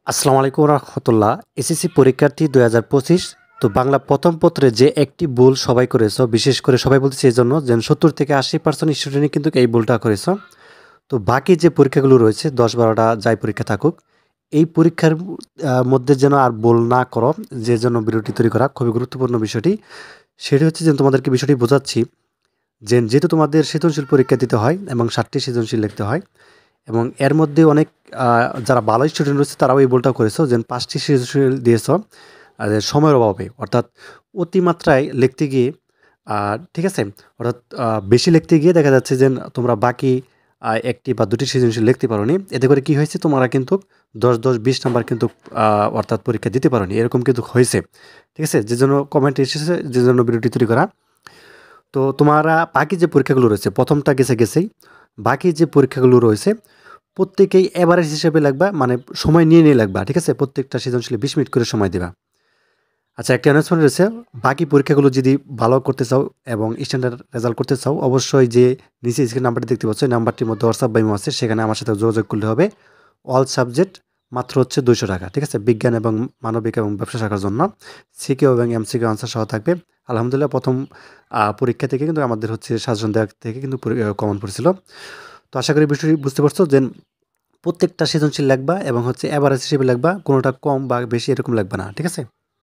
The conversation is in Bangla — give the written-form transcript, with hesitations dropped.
আসসালামু আলাইকুম রহমতুল্লাহ। এসএসসি পরীক্ষার্থী 2025। তো বাংলা প্রথম পত্রে যে একটি ভুল সবাই করেছ, বিশেষ করে সবাই বলতেছে এই জন্য যে 70 থেকে 80% স্টুডেন্টই কিন্তু এই ভুলটা করেছ। তো বাকি যে পরীক্ষাগুলো রয়েছে 10-12টা যাই পরীক্ষা থাকুক, এই পরীক্ষার মধ্যে যেন আর ভুল না করো, যে জন্য ভিডিওটি তৈরি করা খুবই গুরুত্বপূর্ণ বিষয়টি। সেটি হচ্ছে যে তোমাদেরকে বিষয়টি বোঝাচ্ছি যে যেহেতু তোমাদের সৃজনশীল পরীক্ষা দিতে হয় এবং 7টি সৃজনশীল লিখতে হয়, এবং এর মধ্যে অনেক যারা ভালো স্টুডেন্ট রয়েছে তারাও এই ভুলটা করেছো যে 5টি সৃজনশীল দিয়েছ সময়ের অভাবে, অর্থাৎ অতিমাত্রায় লিখতে গিয়ে, ঠিক আছে, অর্থাৎ বেশি লিখতে গিয়ে দেখা যাচ্ছে যে তোমরা বাকি 1টি বা 2টি সৃজনশীল লিখতে পারোনি। এতে করে কি হয়েছে, তোমরা কিন্তু 10-10, 20 নাম্বার কিন্তু অর্থাৎ পরীক্ষা দিতে পারোনি, এরকম কিন্তু হয়েছে। ঠিক আছে, যে জন্য কমেন্ট এসেছে, যে জন্য ভিডিওটি তৈরি করা। তো তোমরা বাকি যে পরীক্ষাগুলো রয়েছে, প্রথমটা গেছেই, বাকি যে পরীক্ষাগুলো রয়েছে প্রত্যেকেই এভারেজ হিসেবে লাগবা, মানে সময় নিয়ে লাগবা। ঠিক আছে, প্রত্যেকটা সৃজনশীলে 20 মিনিট করে সময় দিবা। আচ্ছা, একটা অ্যানাউন্সমেন্ট রয়েছে, বাকি পরীক্ষাগুলো যদি ভালো করতে চাও এবং স্ট্যান্ডার্ড রেজাল্ট করতে চাও, অবশ্যই যে নিচে স্ক্রিন নাম্বারটি দেখতে পাচ্ছ, এই নাম্বারটির মধ্যে হোয়াটসঅ্যাপ বা ইমো আছে, সেখানে আমার সাথে যোগাযোগ করলে হবে। অল সাবজেক্ট মাত্র হচ্ছে 200 টাকা। ঠিক আছে, বিজ্ঞান এবং মানবিক এবং ব্যবসা শাখার জন্য সিকিউ এবং এমসিকিউ আনসার সহ থাকবে। আলহামদুলিল্লাহ, প্রথম পরীক্ষা থেকে কিন্তু আমাদের হচ্ছে সাজেশন দেওয়া থেকে কিন্তু কমন পড়েছিল। তো আশা করি বিষয়টি বুঝতে পারছো যে প্রত্যেকটা সৃজনশীল লাগবা এবং হচ্ছে এভারেজ হিসেবে লাগবা, কোনোটা কম বা বেশি এরকম লাগবে না। ঠিক আছে।